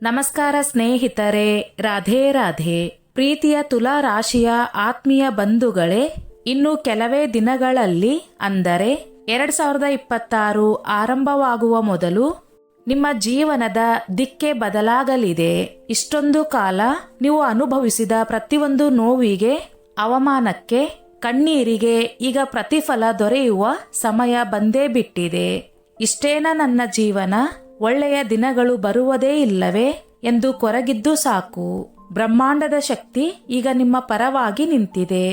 ನಮಸ್ಕಾರ ಸ್ನೇಹಿತರೆ, ರಾಧೇ ರಾಧೆ. ಪ್ರೀತಿಯ ತುಲಾ ರಾಶಿಯ ಆತ್ಮೀಯ ಬಂಧುಗಳೇ, ಇನ್ನು ಕೆಲವೇ ದಿನಗಳಲ್ಲಿ ಅಂದರೆ 2026 ಆರಂಭವಾಗುವ ಮೊದಲು ನಿಮ್ಮ ಜೀವನದ ದಿಕ್ಕೇ ಬದಲಾಗಲಿದೆ. ಇಷ್ಟೊಂದು ಕಾಲ ನೀವು ಅನುಭವಿಸಿದ ಪ್ರತಿಯೊಂದು ನೋವಿಗೆ, ಅವಮಾನಕ್ಕೆ, ಕಣ್ಣೀರಿಗೆ ಈಗ ಪ್ರತಿಫಲ ದೊರೆಯುವ ಸಮಯ ಬಂದೇ ಬಿಟ್ಟಿದೆ. ಇಷ್ಟೇನ ನನ್ನ ಜೀವನ, ಒಳ್ಳೆಯ ದಿನಗಳು ಬರುವುದೇ ಇಲ್ಲವೇ ಎಂದು ಕೊರಗಿದ್ದು ಸಾಕು. ಬ್ರಹ್ಮಾಂಡದ ಶಕ್ತಿ ಈಗ ನಿಮ್ಮ ಪರವಾಗಿ ನಿಂತಿದೆ.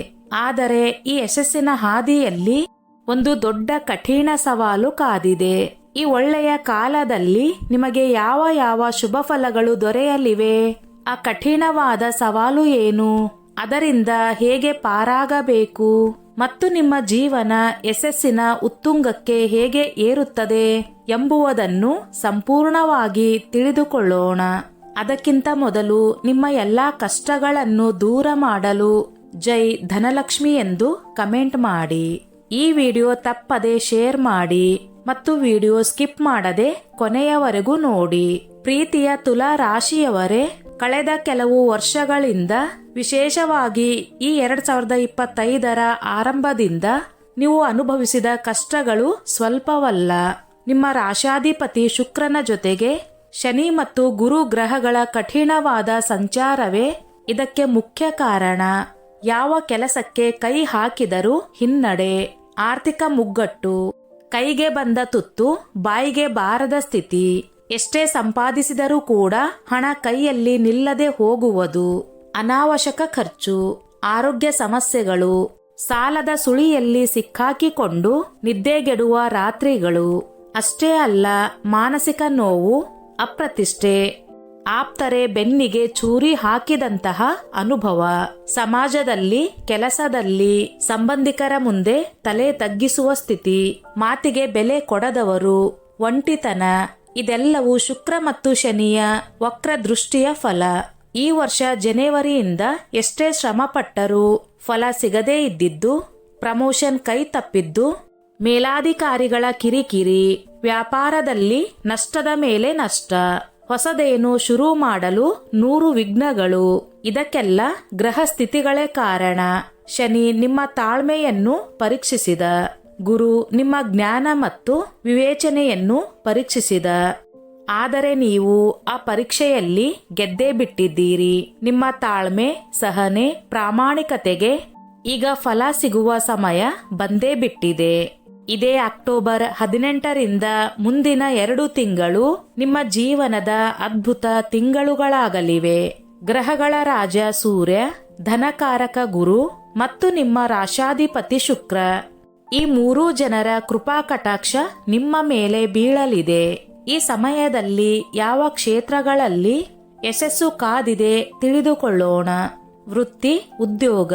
ಆದರೆ ಈ ಯಶಸ್ಸಿನ ಹಾದಿಯಲ್ಲಿ ಒಂದು ದೊಡ್ಡ ಕಠಿಣ ಸವಾಲು ಕಾದಿದೆ. ಈ ಒಳ್ಳೆಯ ಕಾಲದಲ್ಲಿ ನಿಮಗೆ ಯಾವ ಯಾವ ಶುಭ ಫಲಗಳು ದೊರೆಯಲಿವೆ? ಆ ಕಠಿಣವಾದ ಸವಾಲು ಏನು? ಅದರಿಂದ ಹೇಗೆ ಪಾರಾಗಬೇಕು ಮತ್ತು ನಿಮ್ಮ ಜೀವನ ಯಶಸ್ಸಿನ ಉತ್ತುಂಗಕ್ಕೆ ಹೇಗೆ ಏರುತ್ತದೆ ಎಂಬುದನ್ನು ಸಂಪೂರ್ಣವಾಗಿ ತಿಳಿದುಕೊಳ್ಳೋಣ. ಅದಕ್ಕಿಂತ ಮೊದಲು ನಿಮ್ಮ ಎಲ್ಲಾ ಕಷ್ಟಗಳನ್ನು ದೂರ ಮಾಡಲು ಜೈ ಧನಲಕ್ಷ್ಮಿ ಎಂದು ಕಮೆಂಟ್ ಮಾಡಿ. ಈ ವಿಡಿಯೋ ತಪ್ಪದೆ ಶೇರ್ ಮಾಡಿ ಮತ್ತು ವಿಡಿಯೋ ಸ್ಕಿಪ್ ಮಾಡದೆ ಕೊನೆಯವರೆಗೂ ನೋಡಿ. ಪ್ರೀತಿಯ ತುಲಾ ರಾಶಿಯವರೇ, ಕಳೆದ ಕೆಲವು ವರ್ಷಗಳಿಂದ, ವಿಶೇಷವಾಗಿ ಈ 2025 ಆರಂಭದಿಂದ ನೀವು ಅನುಭವಿಸಿದ ಕಷ್ಟಗಳು ಸ್ವಲ್ಪವಲ್ಲ. ನಿಮ್ಮ ರಾಶಾಧಿಪತಿ ಶುಕ್ರನ ಜೊತೆಗೆ ಶನಿ ಮತ್ತು ಗುರು ಗ್ರಹಗಳ ಕಠಿಣವಾದ ಸಂಚಾರವೇ ಇದಕ್ಕೆ ಮುಖ್ಯ ಕಾರಣ. ಯಾವ ಕೆಲಸಕ್ಕೆ ಕೈ ಹಾಕಿದರೂ ಹಿನ್ನಡೆ, ಆರ್ಥಿಕ ಮುಗ್ಗಟ್ಟು, ಕೈಗೆ ಬಂದ ತುತ್ತು ಬಾಯಿಗೆ ಬಾರದ ಸ್ಥಿತಿ, ಎಷ್ಟೇ ಸಂಪಾದಿಸಿದರೂ ಕೂಡ ಹಣ ಕೈಯಲ್ಲಿ ನಿಲ್ಲದೆ ಹೋಗುವುದು, ಅನಾವಶ್ಯಕ ಖರ್ಚು, ಆರೋಗ್ಯ ಸಮಸ್ಯೆಗಳು, ಸಾಲದ ಸುಳಿಯಲ್ಲಿ ಸಿಕ್ಕಾಕಿಕೊಂಡು ನಿದ್ದೆಗೆಡುವ ರಾತ್ರಿಗಳು, ಅಷ್ಟೇ ಅಲ್ಲ ಮಾನಸಿಕ ನೋವು, ಅಪ್ರತಿಷ್ಠೆ, ಆಪ್ತರೆ ಬೆನ್ನಿಗೆ ಚೂರಿ ಹಾಕಿದಂತಹ ಅನುಭವ, ಸಮಾಜದಲ್ಲಿ, ಕೆಲಸದಲ್ಲಿ ಸಂಬಂಧಿಕರ ಮುಂದೆ ತಲೆ ತಗ್ಗಿಸುವ ಸ್ಥಿತಿ, ಮಾತಿಗೆ ಬೆಲೆ ಕೊಡದವರು, ಒಂಟಿತನ, ಇದೆಲ್ಲವೂ ಶುಕ್ರ ಮತ್ತು ಶನಿಯ ವಕ್ರ ದೃಷ್ಟಿಯ ಫಲ. ಈ ವರ್ಷ ಜನವರಿಯಿಂದ ಎಷ್ಟೇ ಶ್ರಮ ಪಟ್ಟರೂ ಫಲ ಸಿಗದೇ ಇದ್ದಿದ್ದು, ಪ್ರಮೋಷನ್ ಕೈ ತಪ್ಪಿದ್ದು, ಮೇಲಾಧಿಕಾರಿಗಳ ಕಿರಿಕಿರಿ, ವ್ಯಾಪಾರದಲ್ಲಿ ನಷ್ಟದ ಮೇಲೆ ನಷ್ಟ, ಹೊಸದೇನು ಶುರು ಮಾಡಲು 100 ವಿಘ್ನಗಳು, ಇದಕ್ಕೆಲ್ಲ ಗ್ರಹ ಸ್ಥಿತಿಗಳೇ ಕಾರಣ. ಶನಿ ನಿಮ್ಮ ತಾಳ್ಮೆಯನ್ನು ಪರೀಕ್ಷಿಸಿದ, ಗುರು ನಿಮ್ಮ ಜ್ಞಾನ ಮತ್ತು ವಿವೇಚನೆಯನ್ನು ಪರೀಕ್ಷಿಸಿದ. ಆದರೆ ನೀವು ಆ ಪರೀಕ್ಷೆಯಲ್ಲಿ ಗೆದ್ದೇ ಬಿಟ್ಟಿದ್ದೀರಿ. ನಿಮ್ಮ ತಾಳ್ಮೆ, ಸಹನೆ, ಪ್ರಾಮಾಣಿಕತೆಗೆ ಈಗ ಫಲ ಸಿಗುವ ಸಮಯ ಬಂದೇ ಬಿಟ್ಟಿದೆ. ಇದೇ ಅಕ್ಟೋಬರ್ 18ರಿಂದ ಮುಂದಿನ 2 ತಿಂಗಳು ನಿಮ್ಮ ಜೀವನದ ಅದ್ಭುತ ತಿಂಗಳುಗಳಾಗಲಿವೆ. ಗ್ರಹಗಳ ರಾಜ ಸೂರ್ಯ, ಧನಕಾರಕ ಗುರು ಮತ್ತು ನಿಮ್ಮ ರಾಶಾಧಿಪತಿ ಶುಕ್ರ, ಈ 3 ಜನರ ಕೃಪಾ ಕಟಾಕ್ಷ ನಿಮ್ಮ ಮೇಲೆ ಬೀಳಲಿದೆ. ಈ ಸಮಯದಲ್ಲಿ ಯಾವ ಕ್ಷೇತ್ರಗಳಲ್ಲಿ ಯಶಸ್ಸು ಕಾದಿದೆ ತಿಳಿದುಕೊಳ್ಳೋಣ. ವೃತ್ತಿ, ಉದ್ಯೋಗ.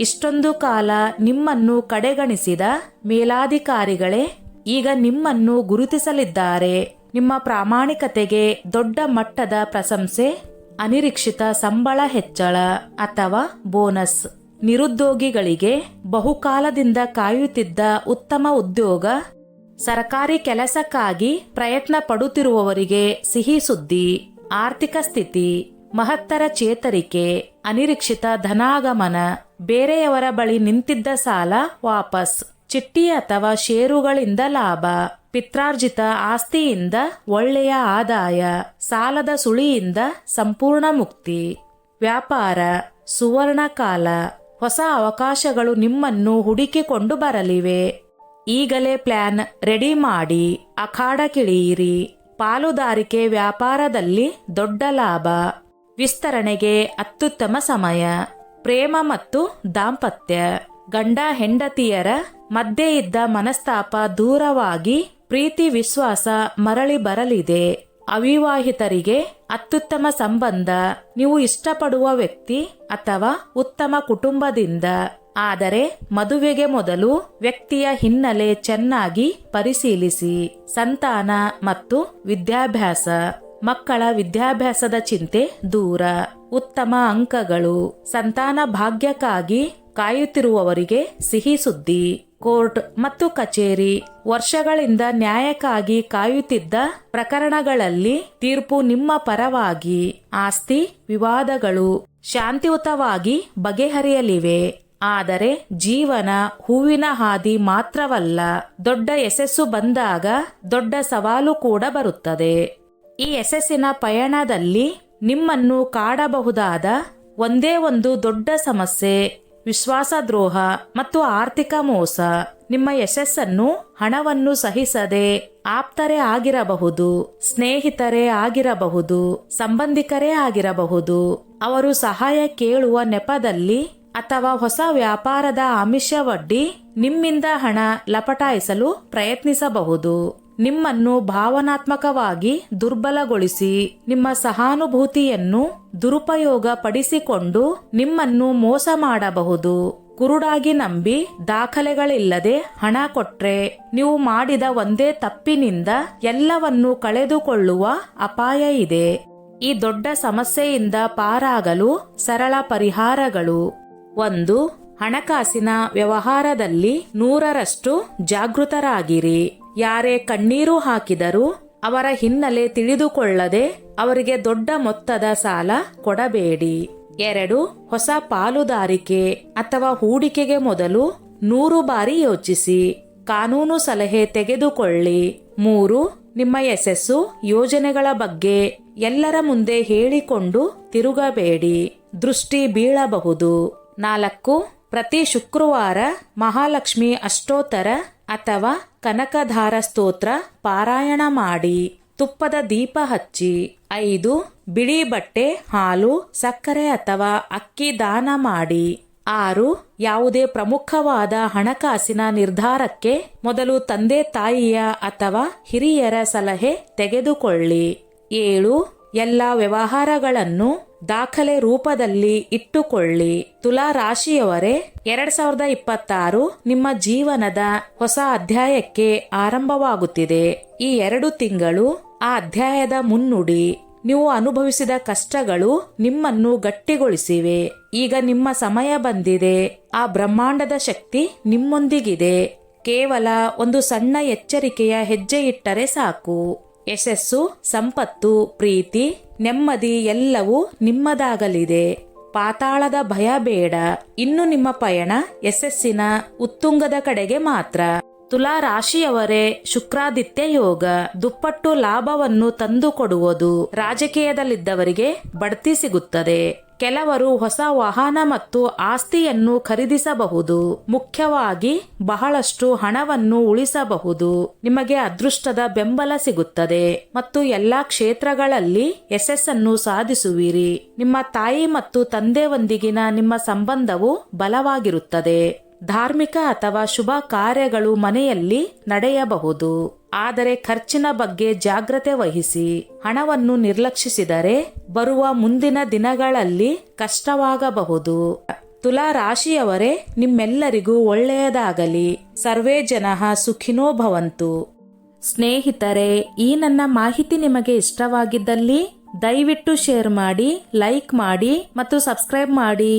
ಇಷ್ಟೊಂದು ಕಾಲ ನಿಮ್ಮನ್ನು ಕಡೆಗಣಿಸಿದ ಮೇಲಾಧಿಕಾರಿಗಳೇ ಈಗ ನಿಮ್ಮನ್ನು ಗುರುತಿಸಲಿದ್ದಾರೆ. ನಿಮ್ಮ ಪ್ರಾಮಾಣಿಕತೆಗೆ ದೊಡ್ಡ ಮಟ್ಟದ ಪ್ರಶಂಸೆ, ಅನಿರೀಕ್ಷಿತ ಸಂಬಳ ಹೆಚ್ಚಳ ಅಥವಾ ಬೋನಸ್, ನಿರುದ್ಯೋಗಿಗಳಿಗೆ ಬಹುಕಾಲದಿಂದ ಕಾಯುತ್ತಿದ್ದ ಉತ್ತಮ ಉದ್ಯೋಗ, ಸರ್ಕಾರಿ ಕೆಲಸಕ್ಕಾಗಿ ಪ್ರಯತ್ನ ಪಡುತ್ತಿರುವವರಿಗೆ ಸಿಹಿ ಸುದ್ದಿ, ಆರ್ಥಿಕ ಸ್ಥಿತಿ, ಮಹತ್ತರ ಚೇತರಿಕೆ, ಅನಿರೀಕ್ಷಿತ ಧನಾಗಮನ, ಬೇರೆಯವರ ಬಳಿ ನಿಂತಿದ್ದ ಸಾಲ ವಾಪಸ್, ಚಿಟ್ಟಿ ಅಥವಾ ಷೇರುಗಳಿಂದ ಲಾಭ, ಪಿತ್ರಾರ್ಜಿತ ಆಸ್ತಿಯಿಂದ ಒಳ್ಳೆಯ ಆದಾಯ, ಸಾಲದ ಸುಳಿಯಿಂದ ಸಂಪೂರ್ಣ ಮುಕ್ತಿ. ವ್ಯಾಪಾರ, ಸುವರ್ಣ ಕಾಲ, ಹೊಸ ಅವಕಾಶಗಳು ನಿಮ್ಮನ್ನು ಹುಡುಕಿಕೊಂಡು ಬರಲಿವೆ. ಈಗಲೇ ಪ್ಲಾನ್ ರೆಡಿ ಮಾಡಿ ಅಖಾಡಕ್ಕಿಳಿಯಿರಿ. ಪಾಲುದಾರಿಕೆ ವ್ಯಾಪಾರದಲ್ಲಿ ದೊಡ್ಡ ಲಾಭ, ವಿಸ್ತರಣೆಗೆ ಅತ್ಯುತ್ತಮ ಸಮಯ. ಪ್ರೇಮ ಮತ್ತು ದಾಂಪತ್ಯ, ಗಂಡ ಹೆಂಡತಿಯರ ಮಧ್ಯೆ ಇದ್ದ ಮನಸ್ತಾಪ ದೂರವಾಗಿ ಪ್ರೀತಿ ವಿಶ್ವಾಸ ಮರಳಿ ಬರಲಿದೆ. ಅವಿವಾಹಿತರಿಗೆ ಅತ್ಯುತ್ತಮ ಸಂಬಂಧ, ನೀವು ಇಷ್ಟಪಡುವ ವ್ಯಕ್ತಿ ಅಥವಾ ಉತ್ತಮ ಕುಟುಂಬದಿಂದ. ಆದರೆ ಮದುವೆಗೆ ಮೊದಲು ವ್ಯಕ್ತಿಯ ಹಿನ್ನೆಲೆ ಚೆನ್ನಾಗಿ ಪರಿಶೀಲಿಸಿ. ಸಂತಾನ ಮತ್ತು ವಿದ್ಯಾಭ್ಯಾಸ, ಮಕ್ಕಳ ವಿದ್ಯಾಭ್ಯಾಸದ ಚಿಂತೆ ದೂರ, ಉತ್ತಮ ಅಂಕಗಳು, ಸಂತಾನ ಭಾಗ್ಯಕ್ಕಾಗಿ ಕಾಯುತ್ತಿರುವವರಿಗೆ ಸಿಹಿ ಸುದ್ದಿ. ಕೋರ್ಟ್ ಮತ್ತು ಕಚೇರಿ. ವರ್ಷಗಳಿಂದ ನ್ಯಾಯಕ್ಕಾಗಿ ಕಾಯುತ್ತಿದ್ದ ಪ್ರಕರಣಗಳಲ್ಲಿ ತೀರ್ಪು ನಿಮ್ಮ ಪರವಾಗಿ. ಆಸ್ತಿ ವಿವಾದಗಳು ಶಾಂತಿಯುತವಾಗಿ ಬಗೆಹರಿಯಲಿವೆ. ಆದರೆ ಜೀವನ ಹೂವಿನ ಹಾದಿ ಮಾತ್ರವಲ್ಲ, ದೊಡ್ಡ ಯಶಸ್ಸು ಬಂದಾಗ ದೊಡ್ಡ ಸವಾಲು ಕೂಡ ಬರುತ್ತದೆ. ಈ ಯಶಸ್ಸಿನ ಪಯಣದಲ್ಲಿ ನಿಮ್ಮನ್ನು ಕಾಡಬಹುದಾದ ಒಂದೇ ಒಂದು ದೊಡ್ಡ ಸಮಸ್ಯೆ ವಿಶ್ವಾಸದ್ರೋಹ ಮತ್ತು ಆರ್ಥಿಕ ಮೋಸ. ನಿಮ್ಮ ಯಶಸ್ಸನ್ನು ಹಣವನ್ನು ಸಹಿಸದೆ ಆಪ್ತರೇ ಆಗಿರಬಹುದು, ಸ್ನೇಹಿತರೇ ಆಗಿರಬಹುದು, ಸಂಬಂಧಿಕರೇ ಆಗಿರಬಹುದು. ಅವರು ಸಹಾಯ ಕೇಳುವ ನೆಪದಲ್ಲಿ ಅಥವಾ ಹೊಸ ವ್ಯಾಪಾರದ ಆಮಿಷವೊಡ್ಡಿ ನಿಮ್ಮಿಂದ ಹಣ ಲಪಟಾಯಿಸಲು ಪ್ರಯತ್ನಿಸಬಹುದು. ನಿಮ್ಮನ್ನು ಭಾವನಾತ್ಮಕವಾಗಿ ದುರ್ಬಲಗೊಳಿಸಿ ನಿಮ್ಮ ಸಹಾನುಭೂತಿಯನ್ನು ದುರುಪಯೋಗ ಪಡಿಸಿಕೊಂಡು ನಿಮ್ಮನ್ನು ಮೋಸ ಮಾಡಬಹುದು. ಕುರುಡಾಗಿ ನಂಬಿ ದಾಖಲೆಗಳಿಲ್ಲದೆ ಹಣ ಕೊಟ್ರೆ ನೀವು ಮಾಡಿದ ಒಂದೇ ತಪ್ಪಿನಿಂದ ಎಲ್ಲವನ್ನೂ ಕಳೆದುಕೊಳ್ಳುವ ಅಪಾಯ ಇದೆ. ಈ ದೊಡ್ಡ ಸಮಸ್ಯೆಯಿಂದ ಪಾರಾಗಲು ಸರಳ ಪರಿಹಾರಗಳು. 1. ಹಣಕಾಸಿನ ವ್ಯವಹಾರದಲ್ಲಿ 100% ಜಾಗೃತರಾಗಿರಿ. ಯಾರೇ ಕಣ್ಣೀರು ಹಾಕಿದರೂ ಅವರ ಹಿನ್ನೆಲೆ ತಿಳಿದುಕೊಳ್ಳದೆ ಅವರಿಗೆ ದೊಡ್ಡ ಮೊತ್ತದ ಸಾಲ ಕೊಡಬೇಡಿ. 2. ಹೊಸ ಪಾಲುದಾರಿಕೆ ಅಥವಾ ಹೂಡಿಕೆಗೆ ಮೊದಲು 100 ಬಾರಿ ಯೋಚಿಸಿ. ಕಾನೂನು ಸಲಹೆ ತೆಗೆದುಕೊಳ್ಳಿ. 3. ನಿಮ್ಮ ಯಶಸ್ಸು ಯೋಜನೆಗಳ ಬಗ್ಗೆ ಎಲ್ಲರ ಮುಂದೆ ಹೇಳಿಕೊಂಡು ತಿರುಗಬೇಡಿ, ದೃಷ್ಟಿ ಬೀಳಬಹುದು. 4. ಪ್ರತಿ ಶುಕ್ರವಾರ ಮಹಾಲಕ್ಷ್ಮಿ ಅಷ್ಟೋತ್ತರ ಅಥವಾ ಕನಕಧಾರ ಸ್ತೋತ್ರ ಪಾರಾಯಣ ಮಾಡಿ. ತುಪ್ಪದ ದೀಪ ಹಚ್ಚಿ. 5. ಬಿಳಿ ಬಟ್ಟೆ, ಹಾಲು, ಸಕ್ಕರೆ ಅಥವಾ ಅಕ್ಕಿ ದಾನ ಮಾಡಿ. 6. ಯಾವುದೇ ಪ್ರಮುಖವಾದ ಹಣಕಾಸಿನ ನಿರ್ಧಾರಕ್ಕೆ ಮೊದಲು ತಂದೆ ತಾಯಿಯ ಅಥವಾ ಹಿರಿಯರ ಸಲಹೆ ತೆಗೆದುಕೊಳ್ಳಿ. 7. ಎಲ್ಲ ವ್ಯವಹಾರಗಳನ್ನು ದಾಖಲೆ ರೂಪದಲ್ಲಿ ಇಟ್ಟುಕೊಳ್ಳಿ. ತುಲಾ ರಾಶಿಯವರೇ, 2026 ನಿಮ್ಮ ಜೀವನದ ಹೊಸ ಅಧ್ಯಾಯಕ್ಕೆ ಆರಂಭವಾಗುತ್ತಿದೆ. ಈ 2 ತಿಂಗಳು ಆ ಅಧ್ಯಾಯದ ಮುನ್ನುಡಿ. ನೀವು ಅನುಭವಿಸಿದ ಕಷ್ಟಗಳು ನಿಮ್ಮನ್ನು ಗಟ್ಟಿಗೊಳಿಸಿವೆ. ಈಗ ನಿಮ್ಮ ಸಮಯ ಬಂದಿದೆ. ಆ ಬ್ರಹ್ಮಾಂಡದ ಶಕ್ತಿ ನಿಮ್ಮೊಂದಿಗಿದೆ. ಕೇವಲ ಒಂದು ಸಣ್ಣ ಎಚ್ಚರಿಕೆಯ ಹೆಜ್ಜೆ ಇಟ್ಟರೆ ಸಾಕು. ಯಶಸ್ಸು, ಸಂಪತ್ತು, ಪ್ರೀತಿ, ನೆಮ್ಮದಿ ಎಲ್ಲವೂ ನಿಮ್ಮದಾಗಲಿದೆ. ಪಾತಾಳದ ಭಯ ಬೇಡ. ಇನ್ನು ನಿಮ್ಮ ಪಯಣ ಯಶಸ್ಸಿನ ಉತ್ತುಂಗದ ಕಡೆಗೆ ಮಾತ್ರ. ತುಲಾ ರಾಶಿಯವರೇ, ಶುಕ್ರಾದಿತ್ಯ ಯೋಗ ದುಪ್ಪಟ್ಟು ಲಾಭವನ್ನು ತಂದುಕೊಡುವುದು. ರಾಜಕೀಯದಲ್ಲಿದ್ದವರಿಗೆ ಬಡ್ತಿ ಸಿಗುತ್ತದೆ. ಕೆಲವರು ಹೊಸ ವಾಹನ ಮತ್ತು ಆಸ್ತಿಯನ್ನು ಖರೀದಿಸಬಹುದು. ಮುಖ್ಯವಾಗಿ ಬಹಳಷ್ಟು ಹಣವನ್ನು ಉಳಿಸಬಹುದು. ನಿಮಗೆ ಅದೃಷ್ಟದ ಬೆಂಬಲ ಸಿಗುತ್ತದೆ ಮತ್ತು ಎಲ್ಲಾ ಕ್ಷೇತ್ರಗಳಲ್ಲಿ ಯಶಸ್ಸನ್ನು ಸಾಧಿಸುವಿರಿ. ನಿಮ್ಮ ತಾಯಿ ಮತ್ತು ತಂದೆಯೊಂದಿಗಿನ ನಿಮ್ಮ ಸಂಬಂಧವು ಬಲವಾಗಿರುತ್ತದೆ. ಧಾರ್ಮಿಕ ಅಥವಾ ಶುಭ ಕಾರ್ಯಗಳು ಮನೆಯಲ್ಲಿ ನಡೆಯಬಹುದು. ಆದರೆ ಖರ್ಚಿನ ಬಗ್ಗೆ ಜಾಗ್ರತೆ ವಹಿಸಿ. ಹಣವನ್ನು ನಿರ್ಲಕ್ಷಿಸಿದರೆ ಬರುವ ಮುಂದಿನ ದಿನಗಳಲ್ಲಿ ಕಷ್ಟವಾಗಬಹುದು. ತುಲಾ ರಾಶಿಯವರೇ, ನಿಮ್ಮೆಲ್ಲರಿಗೂ ಒಳ್ಳೆಯದಾಗಲಿ. ಸರ್ವೇ ಜನಃ ಸುಖಿನೋ ಭವಂತು. ಸ್ನೇಹಿತರೆ, ಈ ನನ್ನ ಮಾಹಿತಿ ನಿಮಗೆ ಇಷ್ಟವಾಗಿದ್ದಲ್ಲಿ ದಯವಿಟ್ಟು ಶೇರ್ ಮಾಡಿ, ಲೈಕ್ ಮಾಡಿ ಮತ್ತು ಸಬ್ಸ್ಕ್ರೈಬ್ ಮಾಡಿ.